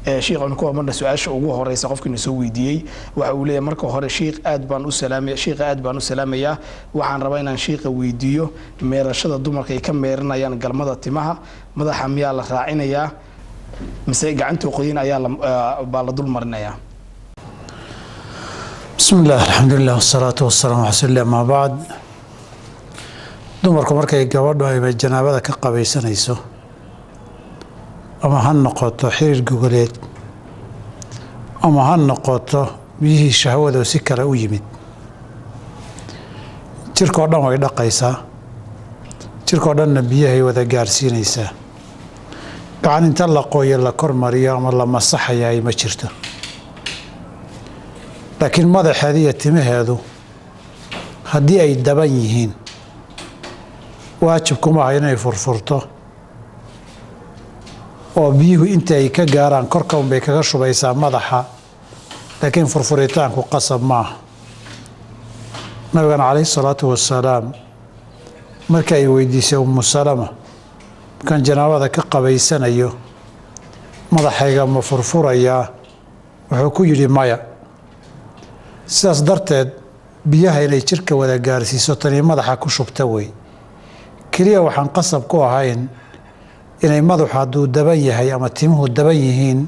شيخ أنا كوا مرة سؤال وجوه الرئيس قفك نسوي دي وأولي مركو هذا شيخ أدبان السلام شيخ أدبان السلام يا وعن ربينا شيخ ويديو ميرشد الدمر كي كم ميرنا يعني قلمضة تمها ماذا حميا الله راعينا يا مسيج عنتو قدين أيام بالدول مرنا يا بسم الله الحمد لله والصلاة والسلام على رسول الله. ما بعد dumarku markay gabadhu ay janaabada ka qabaysanayso ama han noqoto xiriir gogoleed ama han noqoto biyihii shahwada si kale u yimid jirkoo dhan way dhaqaysaa jirkoo dhanna biyahay wada gaarsiinaysaa gacan inta la qooyo la kormariyo ama la masaxaya ay ma jirto laakiin madaxeeda iyo timaheedu haddii ay daban yihiin waajib kuma aha inay furfurto oo biyuhu inta ay ka gaaraan korka un bay kaga shubaysaa madaxa laakiin furfuritaanku qasab maaha nabigana calayhi salaatu wasalaam marka ay weydiisay ummu salama markaan janaabada ka qabaysanayo madaxayga ma furfurayaa wuxuu ku yidhi maya sidaas darteed biyaha inay jirka wada gaarsiiso tani madaxa ku shubta wey kaliya waxaan qasab ku ahayn inay madaxu hadduu daban yahay ama timuhu daban yihiin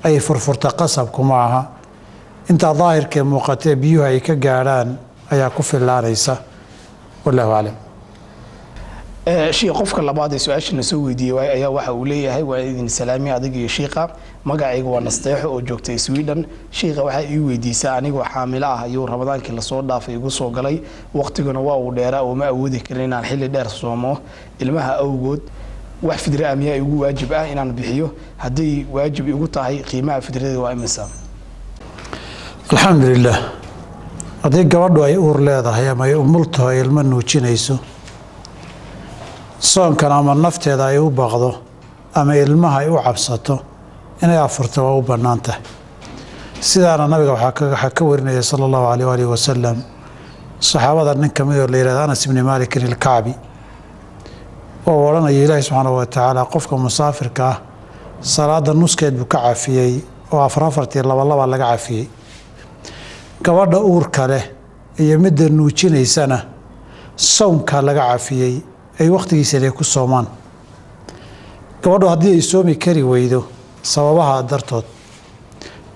ay furfurta qasab kuma aha inta daahirka muuqatee biyuhu ay ka gaarhaan ayaa ku filaanaysa wallahu aclam شيخ قفك لبعض سؤال نسوي دي ويا waxa uu leeyahay waa idin salaami adiga iyo sheekha magacaygu waa nasteexo oo joogtay Sweden sheekha waxa ii weydiisay anigu xaamilo ah iyo Ramadaankii la soo dhaafay igu soo galay waqtiguna waa uu dheeraa oo ma awoodi karin inaan xilli dheer soomo ilmaha awgood wax fidra amiya igu waajib ah inaan bixiyo hadii waajib igu tahay qiimaha fidrada waa imisa alxamdulillah hadii gabadhu ay uur leedahay ama ay umulto ilmo nuujinayso soonkan ama nafteeda ay u baqdo ama ilmaha ay u cabsato inay afurto waa u bannaan tahay sidaana nabiga waxaa ka warinaya sala allahu calayh waalihi wasalam saxaabada nin ka mid oo la yidhahda anas ibni maalikin ilkacbi oo odhanaya ilaahi subxaanahu wa tacaala qofka musaafirka ah salaada nuskeed buu ka cafiyey oo afartii labalaba laga cafiyey gabadha uurka leh iyo midda nuujinaysana soonka laga cafiyey ay waqtigiisa ku soomaan gabadhu haddii ay soomi kari weydo sababaha dartood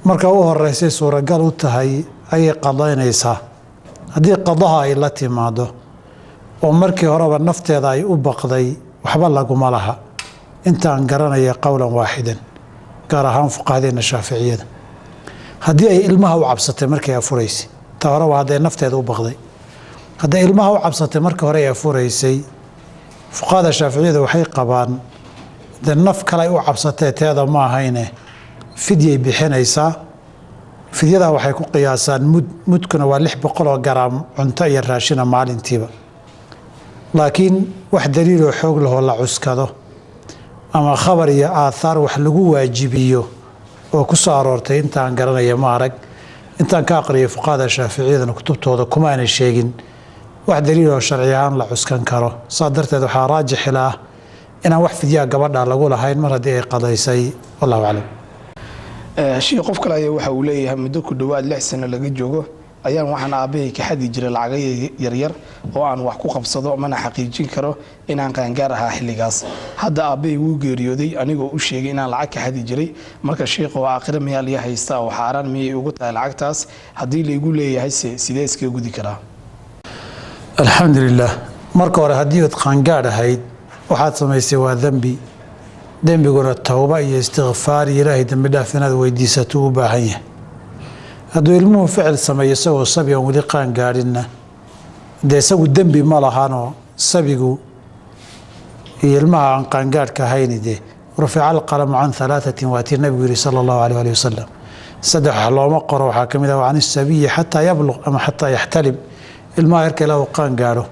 marka u horeysay suuragal u tahay ayay qadaynaysaa haddii qadaha ay la timaado oo markii horeba nafteeda ay u baqday waxba laguma laha intaan garanaya qowlan waaxidan gaar ahaan fuqahadeena shaaficiyada haddii ay ilmaha u cabsatay markay afuraysay ta hore waa hadday nafteeda u baqday hadday ilmaha u cabsatay markii hore ay afuraysay fuqahaada shaaficiyada waxay qabaan de naf kale u cabsatee teeda ma ahayne fidyay bixinaysaa fidyadaa waxay ku qiyaasaan mudkuna waa 600 garaam cunto iyo raashina maalintiiba laakiin wax daliiloo xoog lahoo la cuskado ama khabar iyo aathaar wax lagu waajibiyo oo ku soo aroortay intaan garanaya ma arag intaan ka aqriyay fuqahaada shaaficiyadana kutubtooda kuma aanay sheegin wax daliil oo sharci ahaan la cuskan karo saa darteed waxaa raajix ah inaan wax fidyaa gabadha lagu lahayn mar haddii ay qadaysay wallahu aclam sheekh qof kale ayaa waxa uu leeyahay muddo ku dhawaad 6 sano laga joogo ayaan waxaan aabahay ka xadi jiray lacag yar oo aan wax ku qabsado mana xaqiijin karo inaan qaangaar ahaa xilligaas hadda aabahay wuu geeriyooday anigoo u sheegay inaan lacag ka xadi jiray marka sheekhu waa aakhira miyaa la haysta oo xaraan miyay ugu tahay lacagtaas haddii la igu leeyahay sidee iska gudi karaa alxamdulilah marka hore haddii aad qaangaadh ahayd waxaad samaysay waa dembiguna towba iyo istikfaar iyo ilaahay dembi dhaaf inaad weydiisato u baahan yahay hadduu ilmuhu ficil sameeyo isagoo sabi aan weli qaangaadhinna dee isagu dembi ma lahanoo sabigu iyo ilmaha aan qaangaadhka ahayni dee rufica alqalamu can 3 waatii nabigu yidhi sala allahu calayh waalihi wasalam 3 wax looma qoro waxaa ka mid ah can isabiyi xataa yabluq ama xataa yaxtalim ilmaha yarka ilaa uu qaan gaadho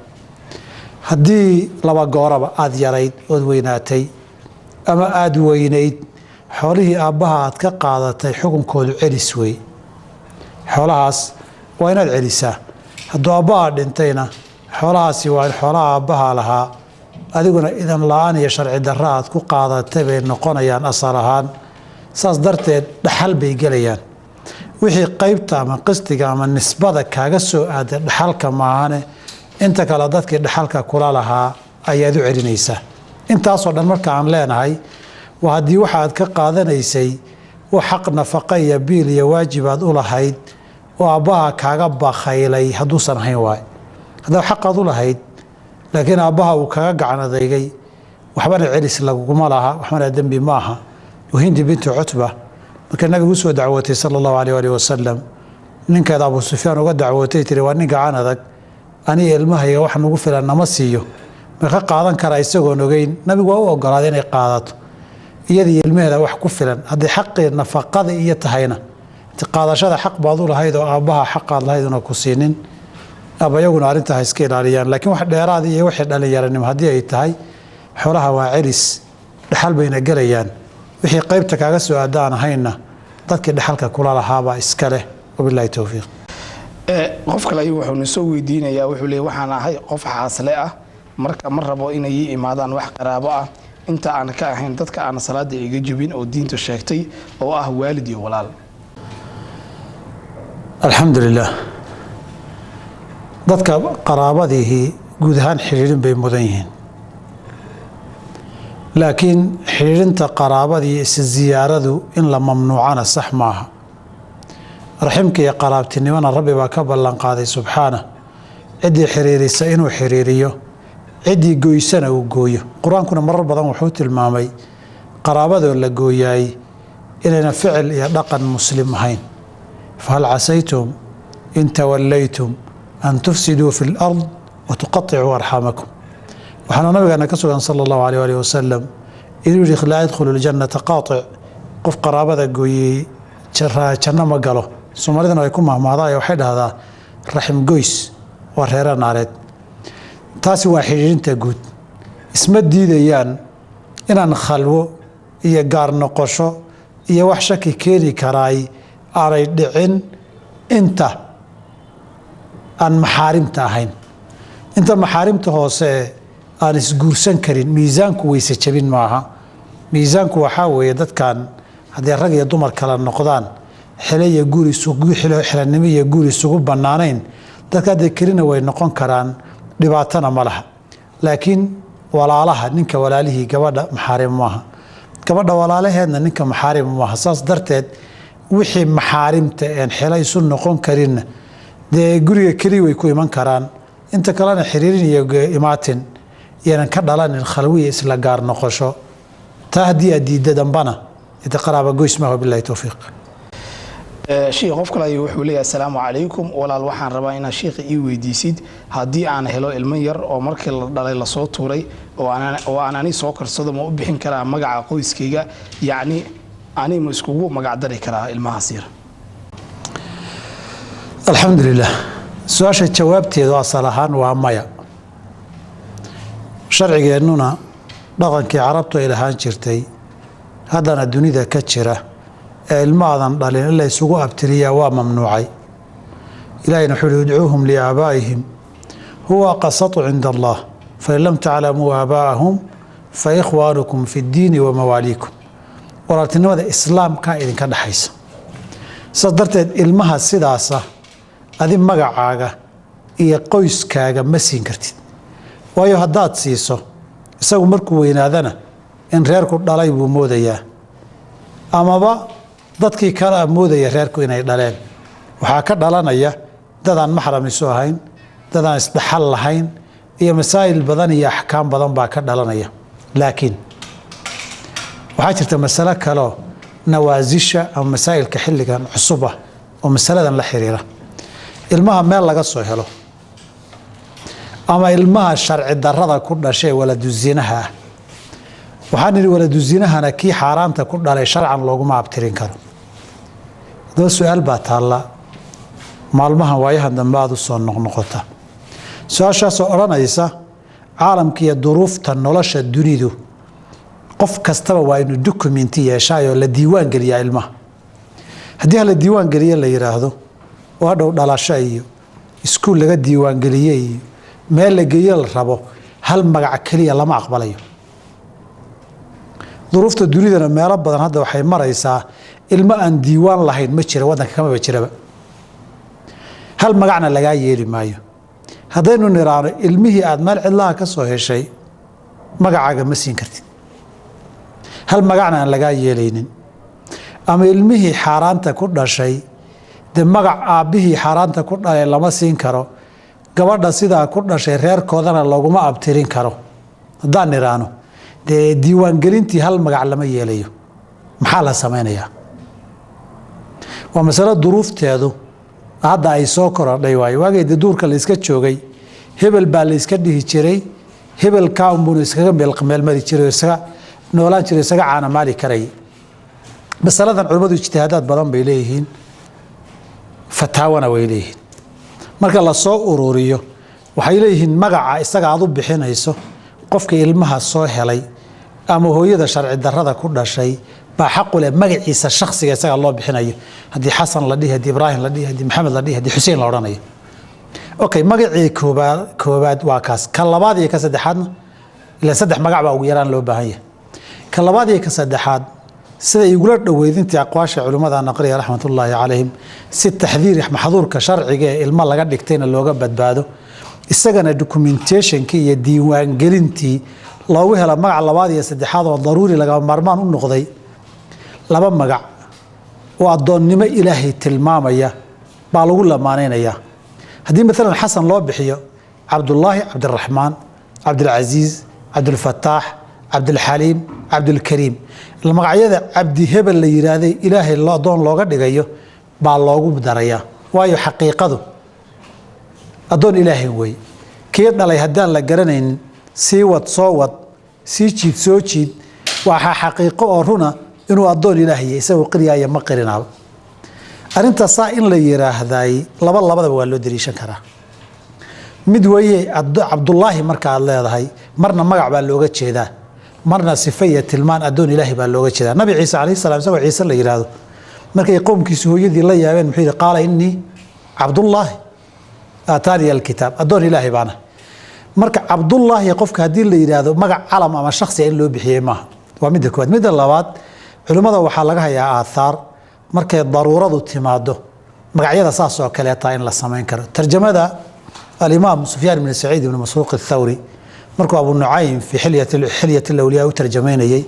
haddii laba gooraba aad yarayd ood weynaatay ama aad weynayd xoolihii aabbaha aad ka qaadatay xukunkoodu celis wey xoolahaas waa inaad celisaa hadduu aabbaha dhintayna xoolahaasi waa in xoolaha aabbaha lahaa adiguna idan la-aan iyo sharci darra aad ku qaadatay bay noqonayaan asal ahaan saas darteed dhaxal bay gelayaan wixii qaybta ama qistiga ama nisbada kaaga soo aaday dhaxalka maahane inta kale dadkii dhaxalka kula lahaa ayaad u celinaysaa intaasoo dhan marka aan leenahay waa haddii waxa aad ka qaadanaysay oo xaq nafaqa iyo biil iyo waajibaad u lahayd oo aabbaha kaaga bakhaylay hadduusan ahayn waay haddaa xaqaad u lahayd laakiin aabbaha uu kaga gacan adeygay waxbana celis laguma laha waxbana dembi ma aha hindi bintu cutba marka nabigu usoo dacwootay sala allahu alayh alih wasalam ninkeeda abu sufyaan uga dacwootay tiri waa nin gacan adag aniga ilmahayga wax nagu filan nama siiyo ma ka qaadan karaa isagoon ogeyn nabigu waa u ogolaaday inay qaadato iyadii ilmaheeda wax ku filan haddii xaqii nafaqada iyo tahayna qaadashada xaq baad u lahayd oo aabbaha xaqaad lahayd una ku siinin abayaguna arrintaa iska ilaaliyaan laakiin wax dheeraad iyo wixii dhalinyaranimo haddii ay tahay xoolaha waa celis dhaxal bayna gelayaan wixii qaybta kaaga soo aadaan ahaynna dadkii dhaxalka kula lahaabaa iska leh wabilaahi towfiiq qof kale ayuu wuxuu soo weydiinayaa wuxuu leeyahay waxaan ahay qof xaasle ah marka ma rabo inay ii imaadaan wax qaraabo ah inta aan ka ahayn dadka aan salaada iga jabin oo diinta sheegtay oo ah waalid iyo walaal alxamdulilah dadka qaraabadiihii guud ahaan xidhiidhin bay mudan yihiin laakiin xidhiidhinta qaraabadii isa ziyaaradu in la mamnuucana sax maaha raximka iyo qaraabtinimona rabbi baa ka ballan qaaday subxaana ciddii xiriirisa inuu xiriiriyo ciddii goysana uu gooyo qur-aankuna marar badan wuxuu tilmaamay qaraabadoo la gooyaay inayna ficil iyo dhaqan muslim ahayn fahal casaytum in tawallaytum an tufsiduu fi lard watuqaicuu arxaamakum waxaana nabigeena ka sugan sala allahu alayh alih wasalam inuu yihi laa yadkhulu ljannata qaatic qof qaraabada gooyey janno ma galo soomaalidana ay ku mahmaahdaa waxay dhahdaa raxim goys waa reera naareed taasi waa xidhiidhinta guud isma diidayaan inaan khalwo iyo gaar noqosho iyo wax shaki keeni karaay aanay dhicin inta aan maxaarimta ahayn inta maxaarimta hoose aan isguursan karin miisaanku weyse jabin maaha miisaanku waxaa weeye dadkan haddii rag iyo dumar kala noqdaan xilanimo iyo guur isugu bannaanayn dadka hadday kelina way noqon karaan dhibaatana ma laha laakiin walaalaha ninka walaalihii gabadha maxaarim maaha gabadha walaalaheedna ninka maxaarim maaha saas darteed wixii maxaarimta een xila isu noqon karinna dee guriga keliya way ku iman karaan inta kalena xiriirin iyo imaatin iyanan ka dhalanin khalwiya isla gaar noqosho taa haddii aad diidda dambana ita qaraaba goys maaha bilahi towfiiq sheekh qof kale ayuu wuxuu leeyahay assalaamu calaykum walaal waxaan rabaa inaad sheekha ii weydiisid haddii aan helo ilmo yar oo markii la dhalay lasoo tuuray oo aan ani soo karsado ma u bixin karaa magaca qoyskayga yacni ani ma iskugu magacdari karaa ilmahaas yar alxamdulilah su-aasha jawaabteedu asal ahaan waa maya sharcigeennuna dhaqankii carabtu ay lahaan jirtay haddana dunida ka jira ee ilmaadan dhalin in la isugu abtiriyaa waa mamnuucay ilahina wuxuu uhi udcuuhum liaabaa'ihim huwa aqsatu cinda allah fain lam taclamuu aabaa'ahum fa ikhwaanukum fi ddiini wa mawaaliikum walaaltinimada islaamkaa idinka dhexaysa saas darteed ilmaha sidaasa adi magacaaga iyo qoyskaaga ma siin kartid waayo haddaad siiso isagu markuu weynaadana in reerku dhalay buu moodayaa amaba dadkii kala moodaya reerku inay dhaleen waxaa ka dhalanaya dadaan maxram isu ahayn dadaan isdhaxal lahayn iyo masaa'il badan iyo axkaam badan baa ka dhalanaya laakiin waxaa jirta masalo kaleo nawaasisha ama masaa'ilka xilligan cusub ah oo masaladan la xiriira ilmaha meel laga soo helo ama ilmaha sharci darrada ku dhashay waladuzinaha ah waxaan idhi waladuzinahana kii xaaraanta ku dhalay sharcan looguma abtirin karo haddaba su-aal baa taalla maalmahan waayahan dambe aada u soo noqnoqota su-aashaasoo odhanaysa caalamka iyo duruufta nolosha dunidu qof kastaba waa inuu dokumenti yeeshaayoo la diiwaan geliyaa ilmaha haddii hala diiwaan geliye la yidhaahdo oo hadhow dhalasho iyo iskuul laga diiwaangeliye iyo meel la geeyo la rabo hal magac keliya lama aqbalayo duruufta dunidana meelo badan hadda waxay maraysaa ilmo aan diiwaan lahayn ma jira waddanka kamaba jiraba hal magacna lagaa yeeli maayo haddaynu niraano ilmihii aad meel cidlaha ka soo heshay magacaaga ma siin kartid hal magacna aan lagaa yeelaynin ama ilmihii xaaraanta ku dhashay dee magac aabbihii xaaraanta ku dhalay lama siin karo gabadha sidaa ku dhashay reerkoodana laguma abtirin karo haddaan niraano dee diiwaangelintii hal magac lama yeelayo maxaa la samaynayaa waa masalo duruufteedu hadda ay soo korodhay waayo waagayda duurka la iska joogay hebel baa la iska dhihi jiray hebelkaa unbuuna iskaga meelmari jiray isaga noolaan jiray isaga caanamaali karayay masaladan culimmadu ijtihaadaad badan bay leeyihiin fataawana way leeyihiin marka la soo ururiyo waxay leeyihiin magaca isaga aad u bixinayso qofka ilmaha soo helay ama hooyada sharci darrada ku dhashay baa xaq u leh magaciisa shakhsiga isaga loo bixinayo haddii xasan la dhihi haddii ibraahim la dhihi haddii maxamed la dhihi haddii xuseen la odhanayo okay magacii koobaad waa kaas ka labaad iyo ka saddexaadna ilaa saddex magac baa ugu yaraan loo baahan yahay ka labaad iyo ka saddexaad sida igula dhoweydintii aqwaasha culimmada naqriya raxmatullaahi calayhim si taxdiir maxduurka sharciga ee ilmo laga dhigtayna looga badbaado isagana documentationkii iyo diiwaangelintii loogu hela magac labaad iyo saddexaad oo daruuri lagama maarmaan u noqday laba magac oo addoonnimo ilaahay tilmaamaya baa lagu lamaanaynayaa haddii maalan xasan loo bixiyo cabdullaahi cabdiraxmaan cabdilcasiis cabdulfataax cabdilxaliim cabdulkariim magacyada cabdi hebel la yidhaahday ilaahay addoon looga dhigayo baa loogu darayaa waayo xaqiiqadu addoon ilaahay wey kii dhalay haddaan la garanaynin sii wad soo wad sii jiid soo jiid waxaa xaqiiqo oo runa inuu addoon ilaahay isagoo qiryaaya ma qirinaaba arrintaas saa in la yiraahday labadaba waa loo daliishan karaa mid weeye cabdullaahi marka aad leedahay marna magac baa looga jeedaa marna sifa iyo tilmaan addoon ilaahay baa looga jeedaa nabi ciise calayhi salaam isagoo ciise la yidhaahdo markay qowmkiisu hooyadii la yaabeen muxuu yidhi qaala innii cabdullaahi aataaniya alkitaab addoon ilaahay baana marka cabdullaahi qofka haddii la yidhaahdo magac calam ama shakhsiga in loo bixiyey maaha waa midda koowaad midda labaad culimmada waxaa laga hayaa aathaar markay daruuradu timaado magacyada saas oo kaleeta in la samayn karo tarjamada alimaam sufyaan ibn saciid ibn masruuq athawri markuu abu nucaym fi xilyat alawliyaa u tarjamaynayey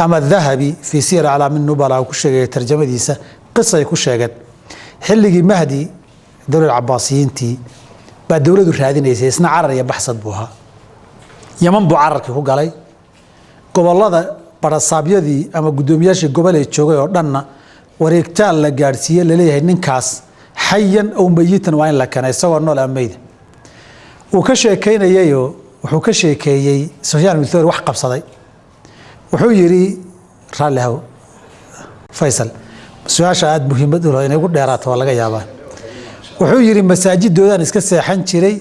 ama dahabi fii siyar aclaami nubala ku sheegaya tarjamadiisa qisay ku sheegeen xilligii mahdi dowlad cabaasiyiintii baa dowladu raadinaysay isna carar iyo baxsad buu ahaa yaman buu cararkii ku galay gobolada barasaabyadii ama guddoomiyaashii gobolee joogay oo dhanna wareegtaan la gaadhsiiye laleeyahay ninkaas xayan ow mayitan waa in la kena isagoo nool ameyda wuu ka sheekaynayayoo wuxuu ka sheekeeyey sufyaan ibn thawri wax qabsaday wuxuu yidhi raalli haw faysal su-aasha aada muhiimad u leh inay ugu dheeraato waa laga yaabaa wuxuu yidhi masaajidoodaan iska seexan jiray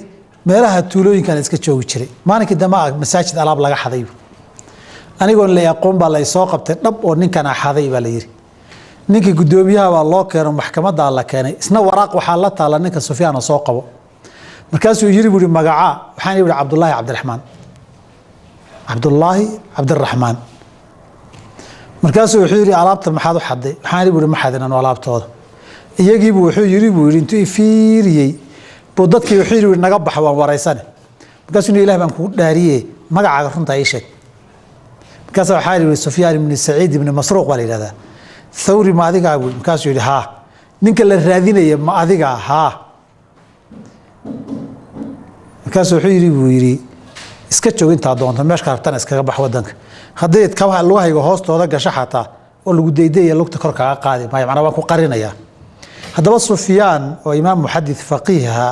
meelaha tuulooyinkaan iska joogi jiray maalinkii dambe masaajid alaab laga xaday anigoon la aqoon baa la soo qabtay dhab oo ninkan axaday baa la yidhi ninkii guddoomiyaha baa loo keeno maxkamadaa la keenay isna waraaq waxaa la taala ninka sufyaana soo qabo markaasuu yiri buu magacaa waxaan yidhi cabdullaahi cabdiraxmaan cabdullaahi cabdiraxmaan markaasuu wuxuu yidhi alaabtan maxaad u xaday waxaan yidhi buu ma xadinan alaabtooda iyagiibu wuxuu yidhi buu yidhi intuu ifiiriyey buu dadkii wuxuu yidhi naga bax waan waraysane markaasuu yidhi ilaah baan kugu dhaariye magacaaga runta ii sheeg markaas waxaa yidhi sufyaan ibni saciid ibni masruuq baa la yidhahdaa thawri ma adigaa buui markaasuu yidhi haa ninka la raadinaya ma adigaa haa markaasuu wuxuu yidhi buu yidhi iska joog intaa doonto meeshka rabtana iskaga bax wadanka haddii kabaha lugahayga hoostooda gasho xataa oo lagu daydaya lugta kor kaga qaadi maayo macnaa waan ku qarinayaa haddaba sufyaan oo imaam muxadid faqiiha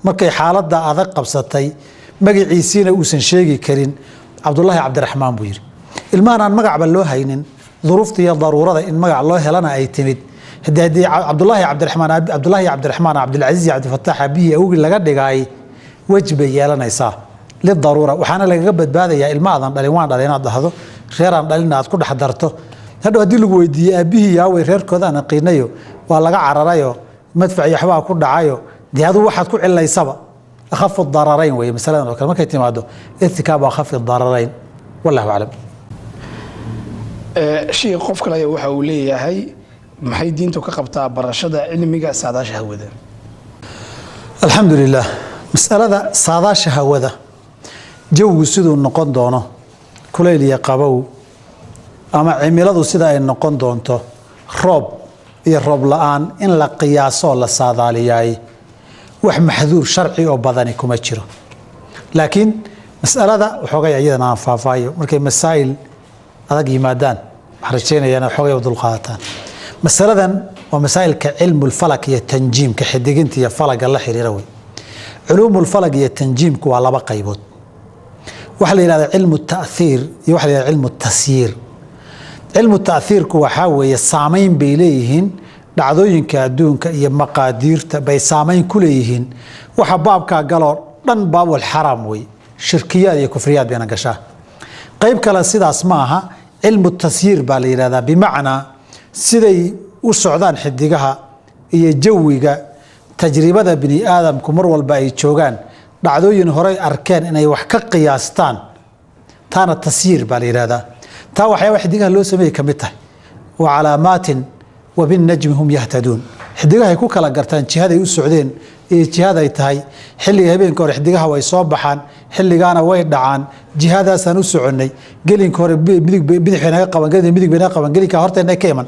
markay xaaladda adag qabsatay magaciisiina uusan sheegi karin cabdullaahi cabdiraxmaan buu yidhi ilmahan aan magacba loo haynin duruufta iyo daruurada in magac loo helana ay timid haddii cabdullaahi cabdiraxmaan cabdilcasiis cabdifataax abihii awgii laga dhigaay wej bay yeelanaysaa lidaruura waxaana lagaga badbaadayaa ilma aadan dhalin waan dhalay inaad dhahdo reeraan dhalina aad ku dhex darto hadhow haddii lagu weydiiyey aabihii yaawey reerkoodaan aqiinayo waa laga cararayo madfac iyo waxbaa ku dhacayo dee aduu waxaad ku cilaysaba akhafu dararayn weye masaladan oo kale markay timaado irtikaab akhafi dararayn wallahu aclam شيء قف كلا waxa uu leeyahay maxay diintu ka qabtaa barashada cilmiga saadaasha hawada alxamdulilah masalada saadaasha hawada jawgu siduu noqon doono kulayl iyo qabow ama cimiladu sida ay noqon doonto roob iyo roob la'aan in la qiyaaso la saadaaliyay wax maxduur sharci oo badani kuma jiro laakiin masalada waxoogay ayadana aan faafaayo markay masaa'il adag yimaadaan waxaan rajaynayaa xoogay dul qaataan masaladan waa masaa'ilka cilmu falak iyo tanjiimka xidiginta iyo falaga la xiriira way culuumul falag iyo tanjiimku waa laba qaybood waxa la yiraahdaa cilmu ta'thiir iyo waxa la yiraahdaa cilmu tasyiir cilmu ta'thiirku waxa weeye saameyn bay leeyihiin dhacdooyinka adduunka iyo maqaadiirta bay saameyn ku leeyihiin waxa baabka galo dhan baabul xaraam way shirkiyaad iyo kufriyaad bayna gashaa qayb kale sidaas ma aha cilmu tasyiir baa la yiraahdaa bimacnaa siday u socdaan xidigaha iyo jawiga tajribada bini aadamku mar walba ay joogaan dhacdooyin hore arkeen inay wax ka qiyaastaan taana tasyiir baa la yiraahdaa taa waxyaabo xidigaha loo sameeyay kamid tahay wa calaamaatin wa bin najmi hum yahtaduun xidigaha ay ku kala gartaan jihaday u socdeen iyo jihada ay tahay xilliga habeenka hore xidigaha way soo baxaan xilligaana way dhacaan jihadaasaan u soconay gelinka hore bidix naga qaban midig naga qaban gelinka horteena ka iman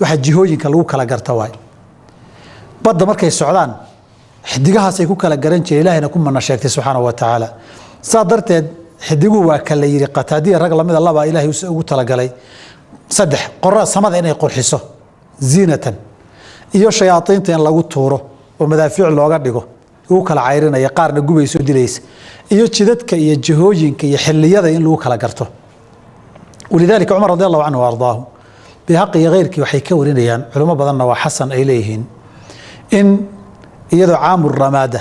waxa jihooyinka lagu kala garta waay badda markay socdaan xidigahaas ay ku kala garan jireen ilaahayna ku mana sheegtay subxaanahu wa tacaala saa darteed xidiguhu waa kala yiri qataadiya rag lamida laba ilaahay ugu talagalay saddex qorra samada inay qurxiso ziinatan iyo shayaatiinta in lagu tuuro oo madaafiic looga dhigo ugu kala cayrinaya qaarna gubayso dilaysa iyo jidadka iyo jihooyinka iyo xilliyada in lagu kala garto walidaalika Umar radiyallahu anhu ardaahu bihaqi gheyrkii waxay ka warinayaan culimo badanna waa xasan ay leeyihiin in iyadoo caamur ramaada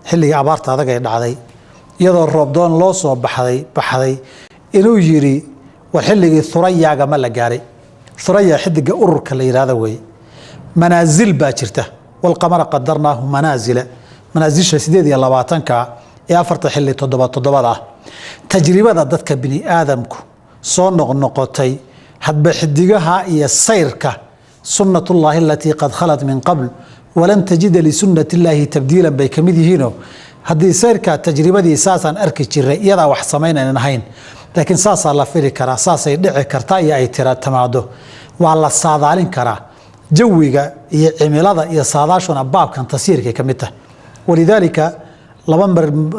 xilliga abaarta adag ay dhacday iyadoo roob doon loo soo baxday inuu yiri war xilligii thurayaaga ma la gaaray thuraya xidiga ururka la yiraahdo way manaazil baa jirta wal qamara qadarnaahu manaazisha 28ka ee afarta xilli 7 ah tajribada dadka bini aadamku soo noqnoqotay hadba xidigaha iyo sayrka sunnatullaahi allati qad khalat min qabl walan tajida li sunnatillahi tabdiilan bay kamid yihiino haddii sayrka tajribadii saasaan arki jiray iyadaa wax samaynaynan ahayn laakiin saasaa la fili karaa saasay dhici kartaa iyo ay tamaado waa la saadaalin karaa jawiga iyo cimilada iyo saadaashuna baabkan tasyiirkay ka mid tahay walidaalika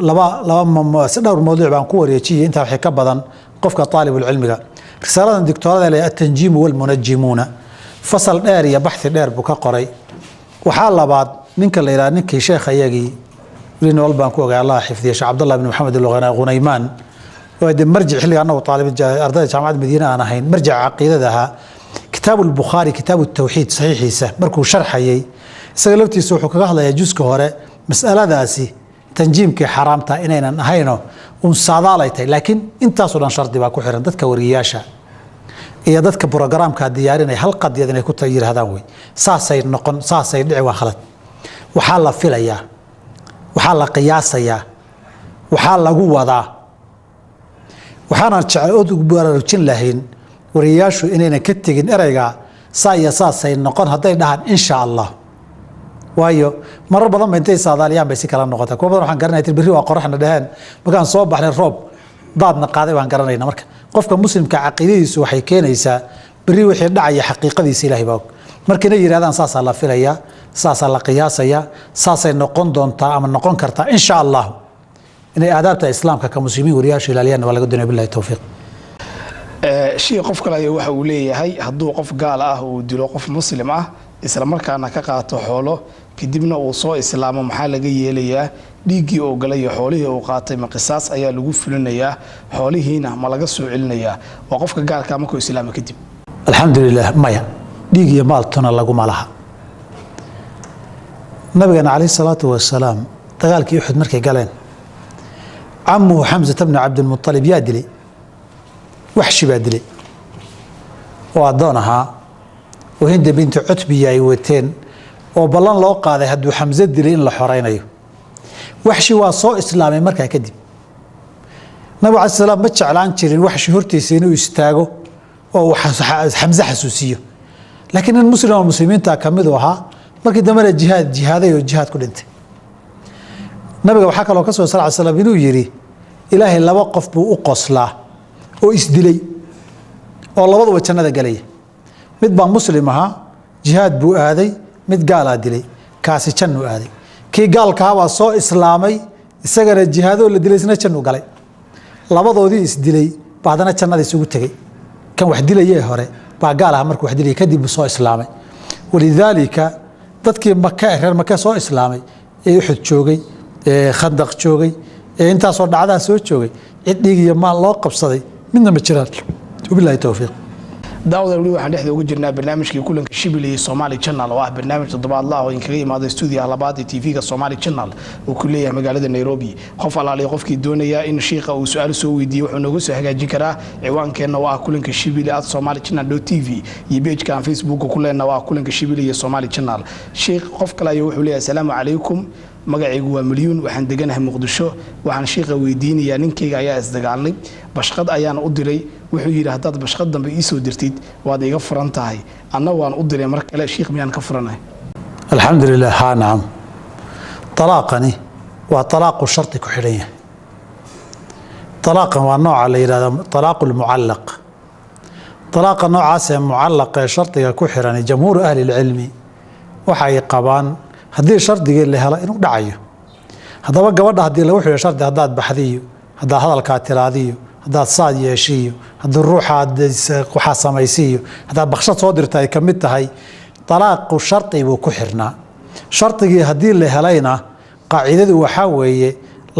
dhowr mawduuc baan ku wareejiyey intaa waxay ka badan qofka taalibul cilmiga risaalada doctorada ee at-tanjiim wal munajimuuna fasal dheer iyo baxthi dheer buu ka qoray waxaa labaad ninka la yiraahdo ninkii sheekh ayagii wiilna walbaan ku ogaa Allah xifdiyo Sheekh Abdullah ibn Muhammad al-Ghunayman oo marjic xilliga annagu taalib ardayda jaamacadda Madiina aan ahayn marjic aqeedadaha كتاب البخاري كتاب التوحيد صحيح يسا مركو شرحيي isaga laftiisa wuxuu kaga hadlayaa juska hore mas'aladaasi tanjiimka xaraamta inaynan ahayno saadaalay tahay laakiin intaas oo dhan shardi baa ku xiran dadka wariyaasha iyo dadka programka diyaarinay hal qadiyad inay ku tayiraahdaan way saasay dhici waa khalad waxaa la filayaa waxaa la qiyaasayaa waxaa lagu wadaa waxaana jecel oo ugu baraarujin lahayn wariyaashu inaynan ka tegin erayga saasay noqon haday dhahan insha Allah waayo marar badan ma intay saadaaliyaan bay si kala noqota kuwa badan waxaan garanayaa berri waa qoraxna dhahan markaan soo baxnay roob daadna qaaday waan garanayna marka qofka muslimka aqeedadiisu waxay keenaysaa berri wixii dhacaya xaqiiqadiisa Ilaahay baa markii ay yiraahdaan saasa la filaya saasa la qiyaasaya saasay noqon doontaa ama noqon kartaa insha Allah inay aadaabta islaamka ka muslimiin wariyaashu ilaaliyaan waa laga doonaa billahi tawfiiq شيء قف كلا waxa uu leeyahay haduu qof gaal ah uu dilo qof muslim ah isla markaana ka qaato xoolo kadibna uu soo islaamo maxaa laga yeelayaa dhiigii oo galay xoolihii uu qaatay ma qisaas ayaa lagu fulinayaa xoolihiina ma laga soo celinayaa waa qofka gaalka markuu islaamo kadib alxamdulillah maya dhiig iyo maaltuna lagu malaha nabigana alayhi salaatu wasalaam dagaalkii Uhud markay galeen ammu Hamza ibn Abd al-Muttalib yaa dilay وحشي بدلي وأضانها وهند بنت عتبية يوتين وبلان لو قاضي هدو حمزة دلين لحرين أيو وحشي واصو إسلامي مركا كدب نبي عليه السلام بتش على عنشر الوحشي هرتي سينو يستاجو oo xamse xasuusiyo laakiin nin muslim oo muslimiinta ka mid ahaa markii dambena jihaaday oo jihaad ku dhintay nabiga waxaa kaloo ka soo sallallahu alayhi wasallam inuu yiri ilaahay laba qof buu u qoslaa oo isdilay oo labaduba jannada galay mid baa muslim ahaa jihaad buu aaday mid gaal ah dilay kaasi jannu aaday kii gaalka ahaa soo islaamay isagana jihaadoo la dilay isna jannu galay labadoodii isdilay baadana jannada isugu tagay kan wax dilayay hore baa gaal ah markuu wax dilay kadib soo islaamay walidaalika dadkii reer Maka soo islaamay ee Uhud joogay ee Khandaq joogay ee intaasoo dhacdaa soo joogay cid dhig iyo maal loo qabsaday midna ma jiraan wabillahi tawfiiq daawada wali waxaan dhexda uga jirnaa barnaamijkii kulanka Shibili ee Somali Channel oo ah barnaamij toddobaadle ah oo in kaga yimaado studio labaad ee TV-ga Somali Channel oo ku leeyahay magaalada Nairobi qof alaali qofkii doonaya in sheekha uu su'aal soo weydiiyo wuxuu nagu soo hagaajin karaa ciwaankeena waa kulanka Shibili @somalichannel.tv iyo page-ka Facebook ku leenahay waa kulanka Shibili ee Somali Channel sheekh qof kale ayaa wuxuu leeyahay assalaamu calaykum magacaygu waa Milyuun waxaan deganahay Muqdisho waxaan sheekha weydiinayaa ninkayga ayaa isdagaalnay bashqad ayaan u diray wuxuu yiri hadaad bashqad dambe ii soo dirtid waad iga furan tahay anna waan u diray mar kale sheekh miyaan ka furanahay alxamdulillah ha naam talaaqani waa talaaqu sharti ku xidhan yahay talaaqan waa nooca la yiraahdo talaaqul muallaq talaaqa noocaas ee muallaq ee shartiga ku xiran jamhuur ahli ilmi waxay qabaan haddii shardiga la helo inuu dhacayo hadaba gabadha haddii lagu xiro shardi hadaad baxdiyo hadaad hadalka tiraadiyo hadaad saad yeeshiyo haddii ruuxaad waxa samaysiyo hadaad baqshad soo dirtay ka mid tahay talaaqu sharti buu ku xirnaa shartigii haddii la helayna qaacidadu waxa weeye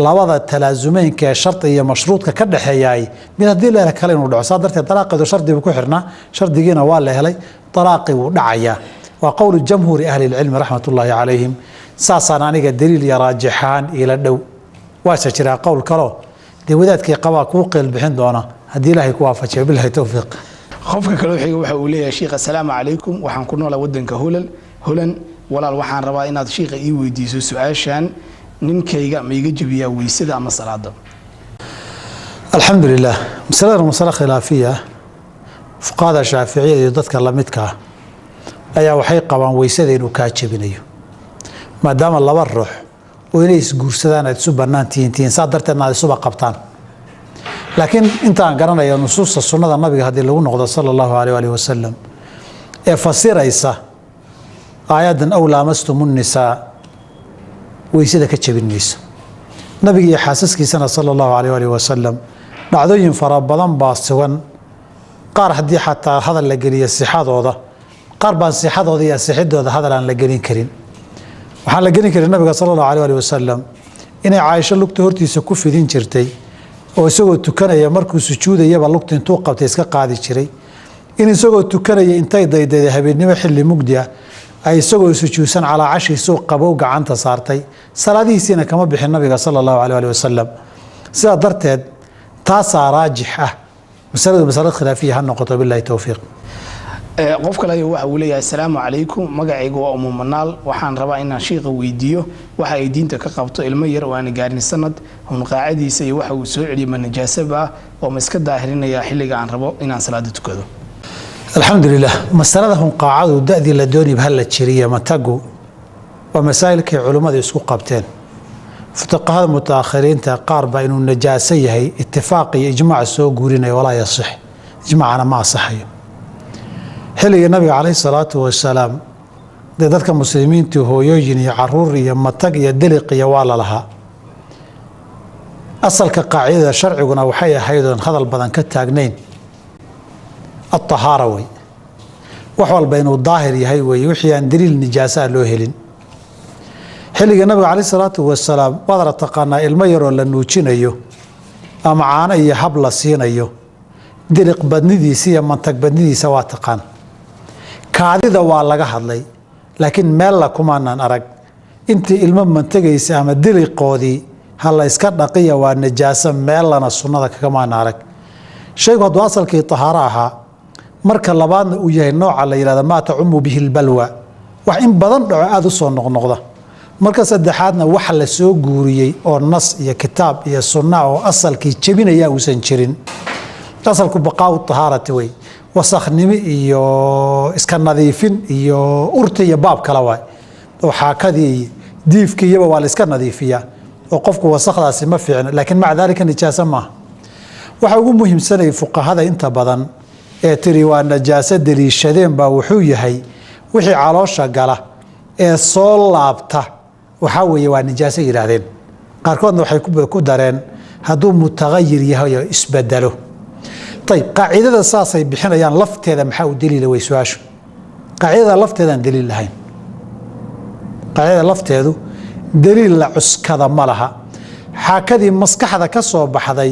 labada talaazumeynka ee sharti iyo mashruudka ka dhaxeeyay mid haddii la kale inuu dhaco sadarteed talaaqadu shardi buu ku xirnaa shardigiina waa la helay talaaqi wuu dhacayaa وقول جمهور أهل العلم رحمة الله عليهم ساسان أنيق دليل يراجحان إلى الدو واسجرا قول كلو دي وذاتك قوا كوقل بحين دونا هدي الله كوافة بالله توفيق qofka kale waxa uu leeyahay sheekh assalaamu calaykum waxaan ku noolaa wadanka Holan walaal waxaan rabaa inaad sheekha ii weydiiso su'aashan ninkayga ma iga jabiyaa weysada ama salaada alxamdulillah mas'ala khilaafiya fuqaada shaafiiciya iyo dadka la midka ayaa waxay qabaan weysada inuu ka jabinayo maadaama laba ruux oo inay isguursadaan ay isu banaantihiin sadarteedna ay suba qabtaan laakiin intaan garanayo nusuusta sunnada nabiga hadii lagu noqdo sallallahu alayhi wa sallam ee fasiraysa aayadan aw lamastumun nisaa weysada ka jabinayso nabiga iyo xaasaskiisana sallallahu alayhi wa sallam dhacdooyin fara badan baa sugan qaar hadii xataa hadal la geliyo sixadooda qaar baan sixadooda iyo sixidooda hadal aan la gelin karin waxaan la gelin karin nabiga sallallahu alayhi wa sallam inay Aisha lugta hortiisa ku fidin jirtay oo isagoo tukanaya markuu sujuudayaba lugta intuu qabtay iska qaadi jiray in isagoo tukanaya intay dayday habeenimo xilli mugdi ah ay isagoo sujuudsan ala cashi soo qabow gacanta saartay salaadihiisina kama bixin nabiga sallallahu alayhi wa sallam sida darteed taas raajix ah mas'alada khilaafiya ha noqoto billahi tawfiiq qof kale waxa uu leeyahay assalaamu calaykum magacaygu waa Umu Manaal waxaan rabaa inaan sheekha weydiiyo waxa ay diinta ka qabto ilmo yar oo aan gaarin sanad hun qaacadiisa iyo waxa uu soo celiyay najaasaba oo ma iska daahirinaya xilliga aan rabo inaan salaad tukado alxamdulillah mas'alada hun qaacadu da'di la dooni baa la jiriya matagu waa masaa'ilka culimadu isku qabteen fuqahaada mutaakhiriinta qaar baa inuu najaaso yahay ittifaaq iyo ijmaac soo guurinay walaa yasix ijmaacana ma asaxayo xilliga nabiga calayhi salaatu wasalaam dadka muslimiintu hooyooyin iyo caruur iyo matag iyo diliq iyo waa la lahaa asalka qaacidada sharciguna waxay ahayd hadal badan ka taagnayn الطهارة وي وحول بينه الظاهر يهي وي وحي عن دليل نجاسة لو هلين حلق النبي عليه الصلاة والسلام وضر تقانا المير ولا نوچينيو أما عانا يحبل سينيو دلق بدندي سيا منطق بدندي سوا تقان كادي دوا لغا hadlay laakiin meel la kuma aan arag intii ilmo mantigaysa ama diliqoodii hal iska dhaqiya waa najaaso meel lana sunnada kaga maan arag shaygu haduu asalkii tahaara ahaa marka labaadna uu yahay nooca la yiraahdo ma tacumu bihi albalwa wax in badan dhaco aad u soo noqnoqda marka saddexaadna wax la soo guuriyay oo nas iyo kitaab iyo sunna oo asalkii jabinaya uusan jirin asalku baqaa tahaarati way wasakhnimo iyo iska nadiifin iyo urta iyo baab kala waay oo xaakadii diifkii iyaba waa la iska nadiifiyaa oo qofku wasakhdaasi ma fiicna laakiin maca daalika nijaaso maaha waxa ugu muhiimsanay fuqahada inta badan ee tiri waa najaaso daliishadeen baa wuxuu yahay wixii caloosha gala ee soo laabta waxaa weeye waa nijaaso yidhaahdeen qaarkoodna waxay ku dareen hadduu mutagayir yahay oo isbedelo ayib qaacidada saasay bixinayaan lafteeda maxaa u daliila way su-aashu qaacidada lafteedaan daliil lahayn qaacidada lafteedu daliil la cuskada ma laha xaakadii maskaxda ka soo baxday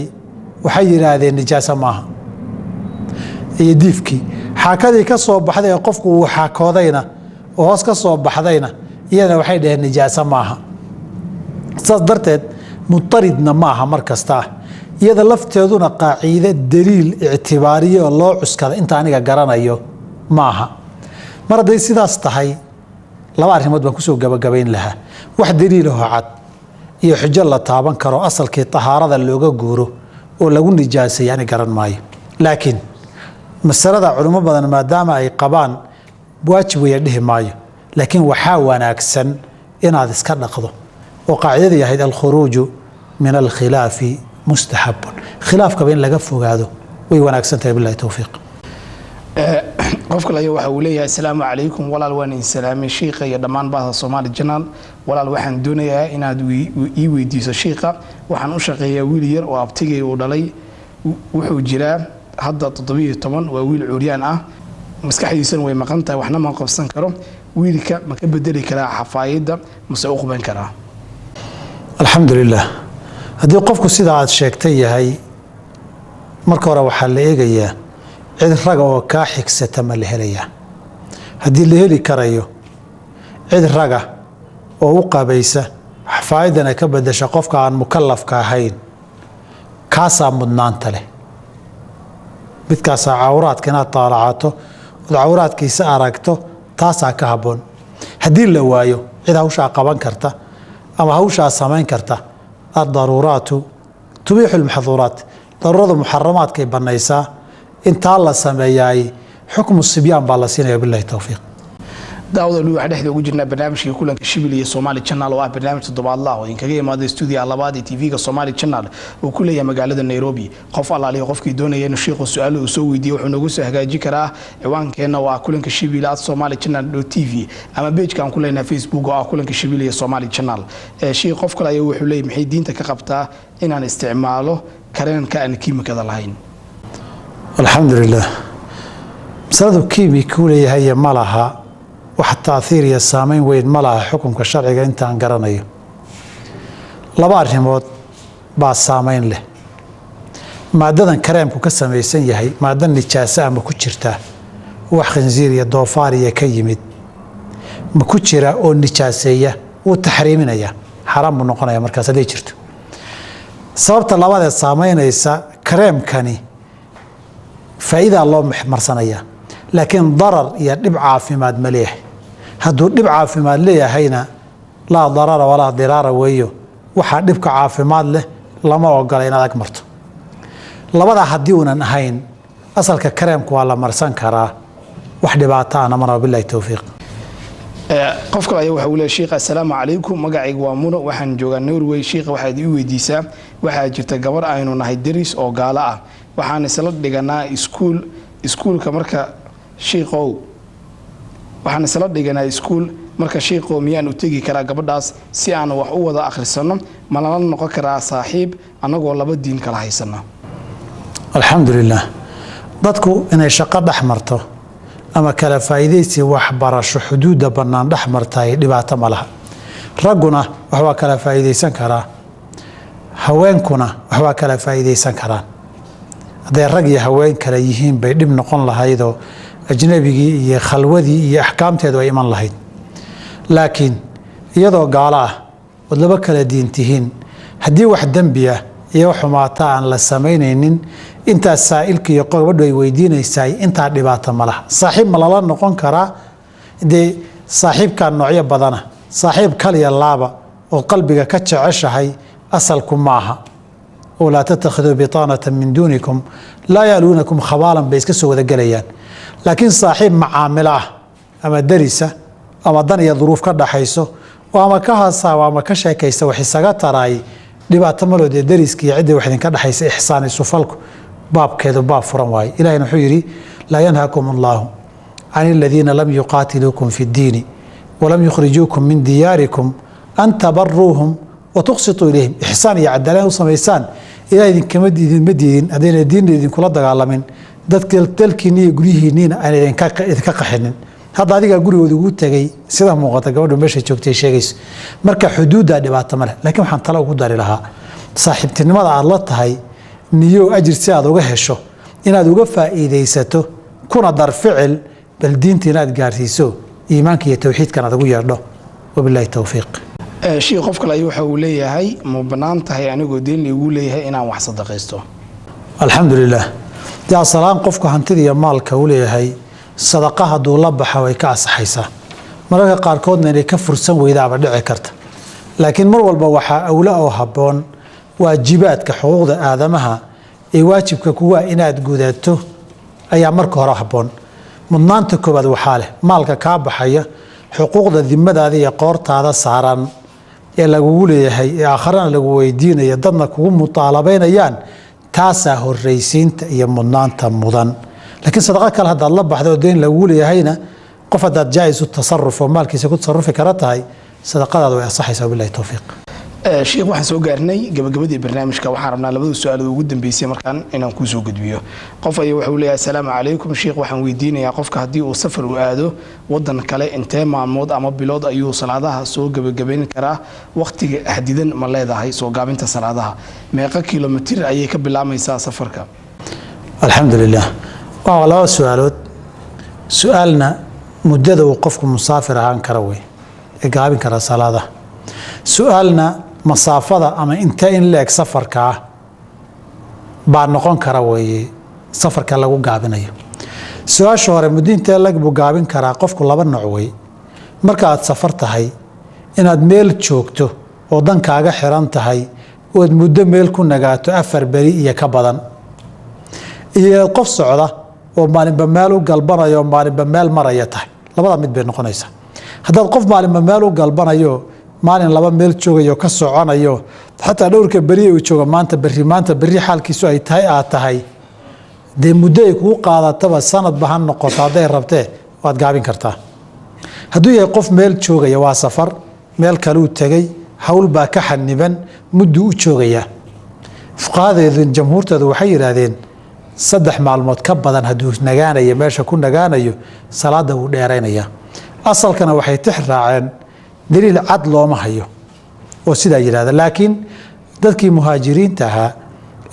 waxay yidhaahdeen nijaaso maaha iyo diifkii xaakadii ka soo baxday ee qofku uu xaakoodayna oo hoos ka soo baxdayna iyadana waxay dhaheen nijaaso maaha saas darteed mutaridna maaha mar kasta iyada lafteeduna qaaciide daliil ictibaariye oo loo cuskada inta aniga garanayo maaha mar hadday sidaas tahay laba arrimood baan kusoo gabagabayn lahaa wax daliilahoo cad iyo xujo la taaban karo asalkii tahaarada looga guuro oo lagu nijaasay ani garan maayo laakiin masalada culimo badan maadaama ay qabaan waajib weya dhihi maayo laakiin waxaa wanaagsan inaad iska dhaqdo oo qaacidadii ahayd alkhuruuju min alkhilaafi mustaxabun khilaafkaba in laga fogaado way wanaagsan tahay billahi towfiiq qof kale ayaa waxa uu leeyahay asalaamu calaykum walaal waan idin salaamay shiikha iyo dhammaan bahda Soomaali Channel walaal waxaan doonayaa inaad ii weydiiso shiikha waxaan u shaqeeyaa wiil yar oo abtigay uu dhalay wuxuu jiraa hadda 17 waa wiil curyaan ah maskaxdiisana way maqan tahay waxna ma qabsan karo wiilka ma ka bedeli karaa xafaayada mase u qaban karaa alxamdulilah haddii qofku sida aad sheegtay yahay marka hore waxaa la eegayaa cid raga oo kaa xigsata ma la helayaa haddii la heli karayo cid raga oo u qabaysa xafaayadana ka bedesha qofka aan mukallafka ahayn kaasaa mudnaanta leh midkaasaa cawraadka inaad taalacato ood cawraadkiisa aragto taasaa ka habboon haddii la waayo cid hawshaa qaban karta ama hawshaa samayn karta addaruuraatu tubiixu lmaxduuraat daruurada muxaramaadkay bannaysaa intaa la sameeyaay xukmu sibyaan baa la siinaya billahi towfiiq daawada lu waxa dhexda ugu jirnaa barnaamijka kulanka Shibil iyo Soomaali Channel oo ah barnaamij toddobaadle ah oo in kaga yimaado studio labaad ee TV-ga Soomaali Channel oo ku leeyahay magaalada Nairobi qof allaaliyo qofkii doonaya inuu sheekhu su'aalo uu soo weydiiyo wuxuu nagu soo hagaaji karaa ciwaankeena waa kulanka Shibil at Soomaali Channel.tv ama page-ka aan ku leenahay Facebook oo ah kulanka Shibil iyo Soomaali Channel sheekh qof kale ayaa wuxuu leeyahay maxay diinta ka qabtaa inaan isticmaalo kareenka aan kiimikada lahayn alxamdulilah masaladu kiimika uu leeyahay ma laha wax taahiir iyo saameyn weyn ma laha xukunka sharciga intaan garanayo laba arrimood baa saameyn leh maadadan kareemku ka samaysan yahay maadan nijaaso ama ku jirta wax khinsiir iyo doofaar iyo ka yimid ma ku jira oo nijaaseeya wuu taxriiminaya xaraam buu noqonaya markaas hadday jirto sababta labadeed saameynaysa kareemkani faa'iidaa loo marsanaya laakiin darar iyo dhib caafimaad ma leeyahay hadduu dhib caafimaad leeyahayna laa darara walaa diraara weeyo waxaa dhibka caafimaad leh lama ogola inaad ag marto labadaa haddii uunan ahayn asalka kareemku waa la marsan karaa wax dhibaato ahna mana billahi towfiiq qof kale ayaa waxa uu leeyahay sheekh assalaamu calaykum magacaygu waa Muno waxaan joogaa Norway sheekh waxaad ii weydiisaa waxaa jirta gabar aynu nahay deris oo gaalo ah waxaan isla dhiganaa iskuulka marka sheekhow waxaan isla dhiganaa iskuul marka sheekhow miyaan u tegi karaa gabadhaas si aan wax u wada akhrisano ma lala noqon karaa saaxiib anagoo laba diin kala haysana alxamdulilah dadku inay shaqo dhex marto ama kala faa'iidaysi waxbarasho xuduudda bannaan dhex martay dhibaato ma laha ragguna waxbaa kala faa'iidaysan karaa haweenkuna waxbaa kala faa'iidaysan karaan hadday rag iyo haween kale yihiin bay dhib noqon lahaydoo ajnabigii iyo khalwadii iyo axkaamteedu ay iman lahayd laakiin iyadoo gaalo ah ood laba kala diin tihiin haddii wax dembi ah iyo xumaata aan la samaynaynin intaas saa'ilka iyo gabadhu ay weydiinaysaay intaa dhibaato ma laha saaxiib ma lala noqon karaa dee saaxiibkaa noocyo badana saaxiib kaliya laaba oo qalbiga ka jeceshahay asalku maaha oo laa tattakhiduu bitaanata min duunikum laa yaaluunakum khabaalan bay iska soo wada gelayaan. laakiin saaxiib macaamilo ah ama darisa ama dan iyo duruuf ka dhaxayso oo ama ka haasawa ama ka sheekaysta wax isaga taraay dhibaato maloodee dariska iyo cidda wax idinka dhaxaysa ixsaan isu falku baabkeedu baab furan waaye. ilaahina wuxuu yidhi laa yanhaakum allaahu can aladiina lam yuqaatiluukum fi ddiini walam yukhrijuukum min diyaarikum an tabaruuhum watuqsituu ilayhim. ixsaan iyo cadaalad u samaysaan ilaah idinma diidin haddayna diinna idinkula dagaalamin dadka dalkiinni iyo guryihiinniina aan idinka qaxinin. hadda adigaa gurigooda ugu tegay sida muuqata gabadhu meesha joogtay sheegayso. marka xuduuddaa dhibaato ma leh. laakiin waxaan talo ugu dari lahaa saaxiibtinimada aad la tahay niyo ajir si aad uga hesho inaad uga faa'iidaysato kuna dar ficil bal diinta inaad gaarsiiso iimaanka iyo tawxiidkan aad ugu yeedho. wabilaahi towfiiq. sheekh qof kale waxa uu leeyahay ma bannaan tahay anigoo deen liigu leeyahay inaan wax sadaqaysto? alxamdulilah. dee asalaan qofku hantida iyo maalka u leeyahay sadaqa hadduu la baxa way ka asaxaysaa. mararka qaarkoodna inay ka fursan weydaaba dhici karta. laakiin mar walba waxaa awla oo habboon waajibaadka xuquuqda aadamaha ee waajibka kuwa inaad gudato ayaa marka hore habboon. mudnaanta koowaad waxaa leh maalka kaa baxaya xuquuqda dimadaada iyo qoortaada saaran ee lagugu leeyahay ee aakharana lagu weydiinaya dadna kugu mutaalabaynayaan taasaa horraysiinta iyo mudnaanta mudan. laakiin sadaqa kale haddaad la baxdo oo deyn lagugu leeyahayna qof haddaad jaa-isu tasaruf oo maalkiisa ku tasarufi kara tahay sadaqadaada way asaxaysaa. wabillahi towfiiq. sheekh waxaan soo gaarnay gabagabadii barnaamijka. waxaan rabnaa labada su-aalood ugu dambeysay markaan inaan kuu soo gudbiyo. qof ayaa wuxuu leeyahay assalaamu calaykum sheekh, waxaan weydiinayaa qofka haddii uu safar u aado wadan kale intee maalmood ama bilood ayuu salaadaha soo gabagabayn karaa? waqtiga xadidan ma leedahay soo gaabinta salaadaha? meeqa kilomitir ayay ka bilaamaysaa safarka? alxamdulilah. waa laba su-aalood. su-aalna muddada uu qofku musaafir ahaan kara wey ee gaabin kara salaadaha. su-aalna masaafada ama intee in la-eg safarka ah baa noqon kara weeye safarka lagu gaabinayo. su-aasha hore muddo intee lag buu gaabin karaa qofku laba nooc wey. marka aad safar tahay inaad meel joogto oo dankaaga xiran tahay ood muddo meel ku nagaato 4 beri iyo ka badan, iyo qof socda oo maalinba meel u galbanayo maalinba meel maraya tahay. labada mid bay noqonaysaa. haddaad qof maalinba meel u galbanayo maalin laba meel joogayo ka soconayo xataa dhowrka beri uu jooga maanta berri xaalkiisu ay tahay aad tahay dee muddo ay kugu qaadataba sanad bahan noqoto hadday rabtee waad gaabin kartaa. hadduu yahay qof meel joogaya waa safar meel kaluu tegay hawl baa ka xaniban mudduu u joogayaa. fuqahadeedu jamhuurteedu waxay yidhaahdeen 3 maalmood ka badan hadduu nagaanayo meesha ku nagaanayo salaada wuu dheeraynayaa. asalkana waxay tix raaceen daliil cad looma hayo oo sidaa yidhahda. laakiin dadkii muhaajiriinta ahaa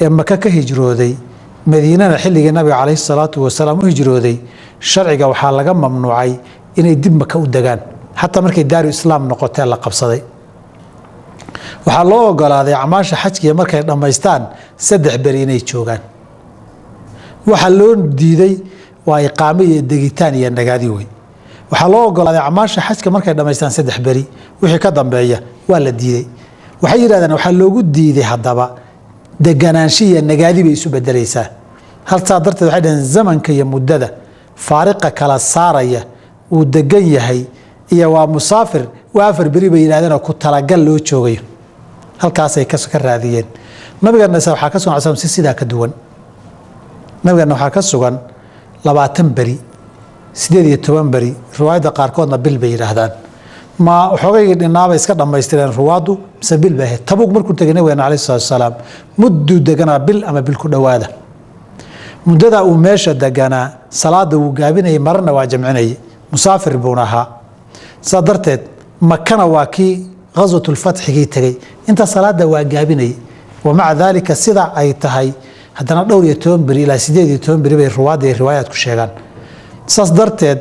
ee maka ka hijrooday madiinana xilligii nabiga calayhi salaatu wasalaam u hijrooday sharciga waxaa laga mamnuucay inay dib maka u degaan xataa markay daaru islaam noqotee la qabsaday. waxaa loo ogolaaday acmaasha xajkiiya markay dhammaystaan 3 beri inay joogaan. waxaa loo diiday waa iqaamo iyo degitaan iyo nagaadi wey. waxaa loo ogolaaday acmaasha xajka markay dhammaystaan 3 beri wixii ka dambeeya waa la diiday. waxay yidhahdeen waxaa loogu diiday haddaba deganaansho iyo nagaadi bay isu bedelaysaa. halsaa darteed waxay dhaheen zamanka iyo muddada faariqa kala saaraya uu degan yahay iyo waa musaafir waa 4 beri bay yidhahdeen oo ku talagal loo joogayo. halkaasay ka raadiyeen. nabigana waxaa ka sugan si sidaa ka duwan. nabigana waxaa ka sugan 20 beri 18 beri riwaayadda qaarkoodna bil bay yidhaahdaan. ma xoogay dhinaaba iska dhammaystireen ruwaadu mise bil bay ahayd. Tabuk markuu tegay nabigeena calayhi salaatu wasalaam mudduu deganaa bil ama bil ku dhowaada. muddada uu meesha deganaa salaada wuu gaabinayay marna waa jamcinayay musaafir buuna ahaa. saa darteed makana waa kii ghaswatulfatxigii tegey inta salaada waa gaabinayay. wamaca daalika sida ay tahay haddana 12 beri ilaa 18 beri bay ruwaadda iyo riwaayaadku sheegaan. saas darteed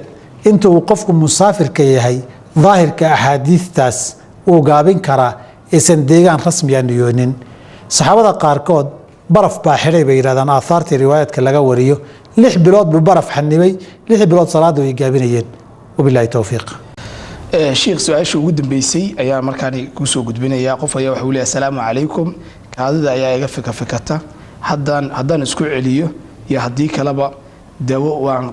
inta uu qofku musaafirka yahay daahirka axaadiistaas uu gaabin karaa aysan deegaan rasmiya niyoonin. saxaabada qaarkood baraf baa xidhay bay yidhahdaan aahaartii riwaayaadka laga wariyo 6 bilood buu baraf xanibay 6 bilood salaada way gaabinayeen. wabilaahi towfiiq. sheekh su-aasha ugu dambeysay ayaa markaan kuu soo gudbinayaa. qof ayaa wuxuu leeyahay assalaamu calaykum kaadida ayaa iga fikata haddaan isku celiyo iyo haddii kaleba dawo waan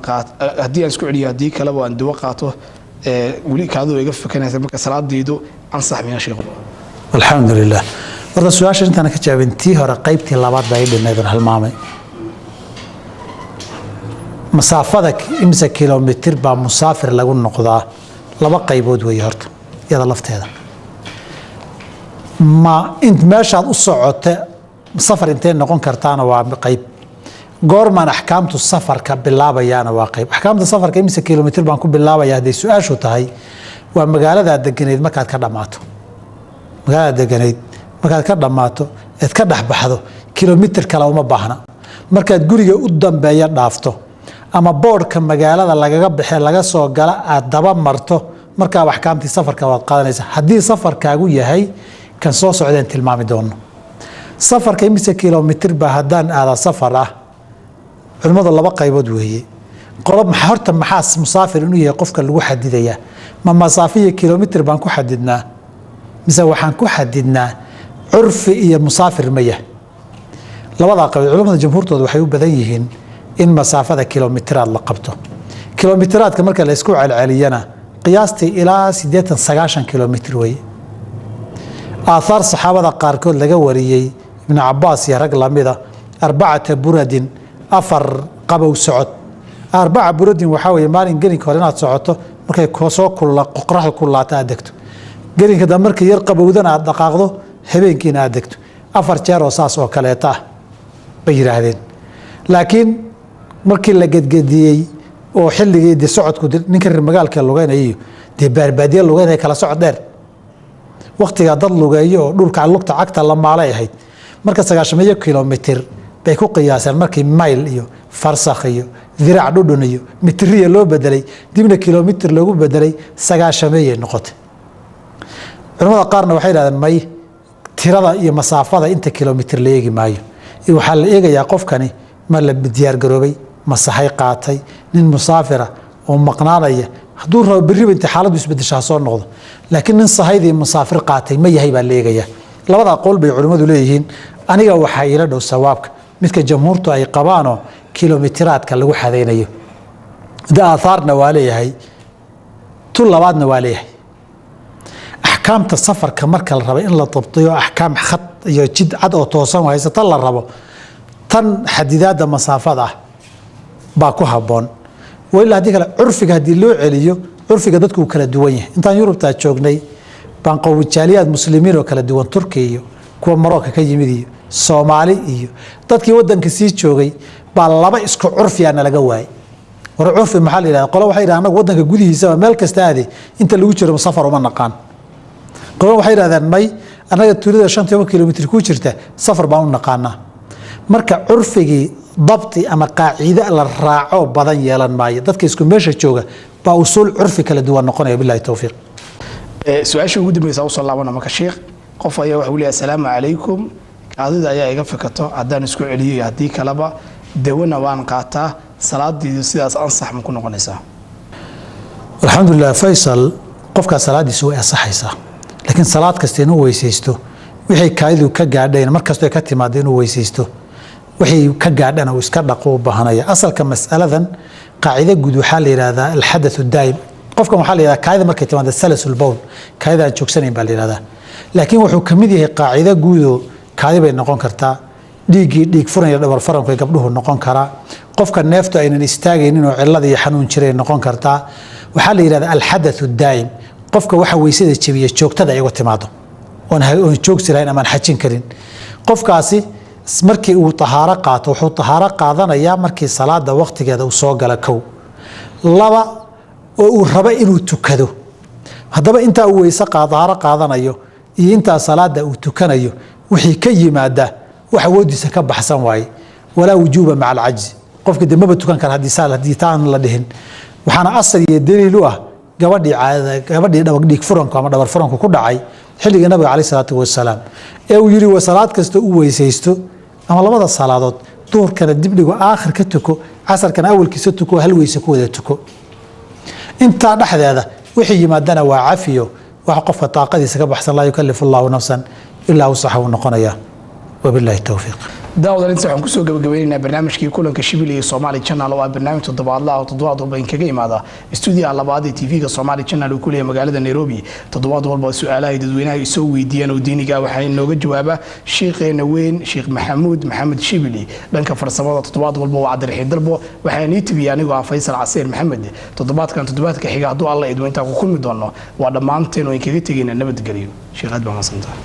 haddii aan isku celiyo haddii kaleba waan dawo qaato weli kaadidu iga fikanaysa marka salaadaydu ansax miyaa sheekhu alxamdulilah warda su-aasha intaan ka jawaabin tii hore qaybtii labaad baa ii dhinayd oon halmaamay masaafada imisa kilomitir baa musaafir lagu noqdaa laba qaybood weeye horta iyada lafteeda ma meeshaad u socote safar intee noqon kartaana waa qayb goormaan axkaamtu safarka bilaabayaana waa qayb axkaamta safarka imisa kilomitir baan ku bilaabaya hadday su-aashu tahay waa magaaladaa deganayd markaad ka dhammaato magaalada deganayd markaad ka dhammaato eed ka dhexbaxdo kilomitir kale uma baahna markaad guriga u dambeeya dhaafto ama boodhka magaalada lagaga baxee laga soo gala aad daba marto markaaba axkaamtii safarka waad qaadanaysa haddii safarkaagu yahay kan soo socdeen tilmaami doono safarka imise kilomitir baa haddaan aada safar ah culimmadu laba qaybood weeye horta maxaa musaafir inuu yahay qofka lagu xadidayaa ma masaafiya kilomitir baan ku xadidnaa mise waxaan ku xadidnaa curfi iyo musaafir maya labadaa qaybood culimmada jamhuurtooda waxay u badan yihiin in masaafada kilomitiraad la qabto kilomitiraadka marka la isku celceliyana qiyaastii ilaa 80-90 kilomitir weeye aathaar saxaabada qaarkood laga wariyey ibnu cabaas iyo rag lamida 4 buradin 4 qabow socod 4 buradin waxaa weeye maalin gelinka hore inaad socoto markay soo qoraxda kululaata aad degto gelinka dambe markii yar qabowdana aad dhaqaaqdo habeenkiina aad degto 4 jeer oo saas oo kaleeta ah bay yidhaahdeen laakiin markii la gedgediyey oo xilligii de socodku ninka reer magaalka lugeynayay dee baarbaadiye lugeynaya kala socod dheer waqtigaa dad lugeeyo oo dhulka lugta cagta la maalay ahayd marka 900 kilomitir bay ku qiyaaseen markii mayl iyo farsakh iyo diraac dhudhun iyo mitriya loo bedelay dibna kilomitir loogu bedelay 900 noqotay culimada qaarna waxay yidhahdeen may tirada iyo masaafada inta kilomitir la eegi maayo waxaa la eegayaa qofkani ma la diyaar garoobay ma sahay qaatay nin musaafira oo maqnaanaya hadduu rabo berriba inta xaaladdu isbedeshaa soo noqdo laakiin nin sahaydii musaafir qaatay ma yahay baa la eegayaa labadaa qowl bay culimmadu leeyihiin aniga waxaa iila dhow sawaabka midka jamhuurtu ay qabaanoo kilomitiraadka lagu xadaynayo de aathaarna waa leeyahay tu labaadna waa leeyahay axkaamta safarka marka la rabo in la dabtiyo axkaam khad iyo jid cad oo toosan haysata la rabo tan xadidaadda masaafada ah baa ku habboon wailaa haddii kale curfiga haddii loo celiyo curfiga dadku uu kala duwan yahay intaan yurubtaa joognay baan qowmijaaliyaad muslimiin oo kala duwan turki iyo kuwa marooka ka yimid iyo soomaali iyo dadkii wadanka sii joogay baa laba isku curfiyaana laga waayay war curfi maxaa la yidhahda qolo waxay yidhahdeen anagu wadanka gudihiisaba meel kasta aade inta lagu jiro safar uma naqaan qolo waxay yidhahdeen may annaga tuulada 5 kilomitir ku jirta safar baan u naqaanaa marka curfigii dabti ama qaaciide la raaco badan yeelan maayo dadka isku meesha jooga baa usul curfi kala duwan noqonaya billahi tawfiiq su-aasha ugu dambaysa u soo laabana marka sheekh qof ayaa waxa uu leeyahay assalaamu calaykum kaadida ayaa iga fikato haddaan isku celiyo iyo haddii kaleba dawana waan qaataa salaadiidu sidaas ansax ma ku noqonaysaa alxamdulilah faysal qofkaa salaadiisu way ansaxaysaa laakiin salaad kasta inuu weysaysto wixii kaadidu ka gaadheen markastoo ka timaada inuu weysaysto wixii ka gaadhana uu iska dhaqo u baahanaya asalka mas'aladan qaacida guud waxaa la yidhaahdaa alxadathu daa'im qofkan waxaa la yidhahdaa kaadida markay timaada salasul bowl kaadida aan joogsanayn baa la yidhahdaa laakiin wuxuu ka mid yahay qaacida guudoo kaadi bay noqon kartaa dhiig furan iyo dhabar faranku ay gabdhuhu noqon karaa qofka neeftu aynan istaagaynin oo cillada iyo xanuun jiray noqon kartaa waxaa la yidhahdaa alxadathu daa'im qofka waxa weysada jabiya joogtada ay uga timaado oon joogsi lahayn amaan xajin karin qofkaasi markii uu tahaaro qaato wuxuu tahaaro qaadanayaa markii salaada waqtigeeda uu soo gala kow laba oo uu rabo inuu tukado haddaba intaa uu weyse tahaaro qaadanayo iyo intaa salaada uu tukanayo wixii ka yimaada wax awoodiisa ka baxsan waaye walaa wujuuba maca alcajzi qofka de maba tukan kara haddii taan la dhihin waxaana asal iyo daliil u ah gabadhii dhiig furanku ama dhabar furanku ku dhacay xilligii nabiga caleyh salaatu wasalaam ee uu yidhi wa salaad kasta u weysaysto ama labada salaadood duhurkana dibdhigo aakhir ka tuko casarkana awalkiisa tuko hal weyse ku wada tuko intaa dhexdeeda wixii yimaadana waa cafiyo wax qofka taaqadiisa ka baxsan laa yukallifu allahu nafsan ilaa wusaxa uu noqonayaa wabillahi towfiiq. daawadan inta waxaan kusoo gabagabaynaynaa barnaamijkii kulanka Shibili iyo Somali Channel oo ah barnaamij toddobaadle ah oo toddobaad walba kaga imaada stuudiyaha labaad ee TV-ga Somali Channel oo ku leeyahay magaalada Nairobi. toddobaad walba su'aalaha dadweynaha ay soo weydiiyaan oo diiniga waxay inooga jawaaba sheekheena weyn Sheekh Maxamed Shibili. dhanka farsamada toddobaad walba waa Cabdiraxiin Dalbo waxaan ii tibiyay anigoo ah Faysal Casiir Maxamed. toddobaadka xiga hadduu alla idmo inta ku kulmi doono waa dhammaanteen oo kaga tagayna nabadgelyo. Sheekh aad baan masantahay.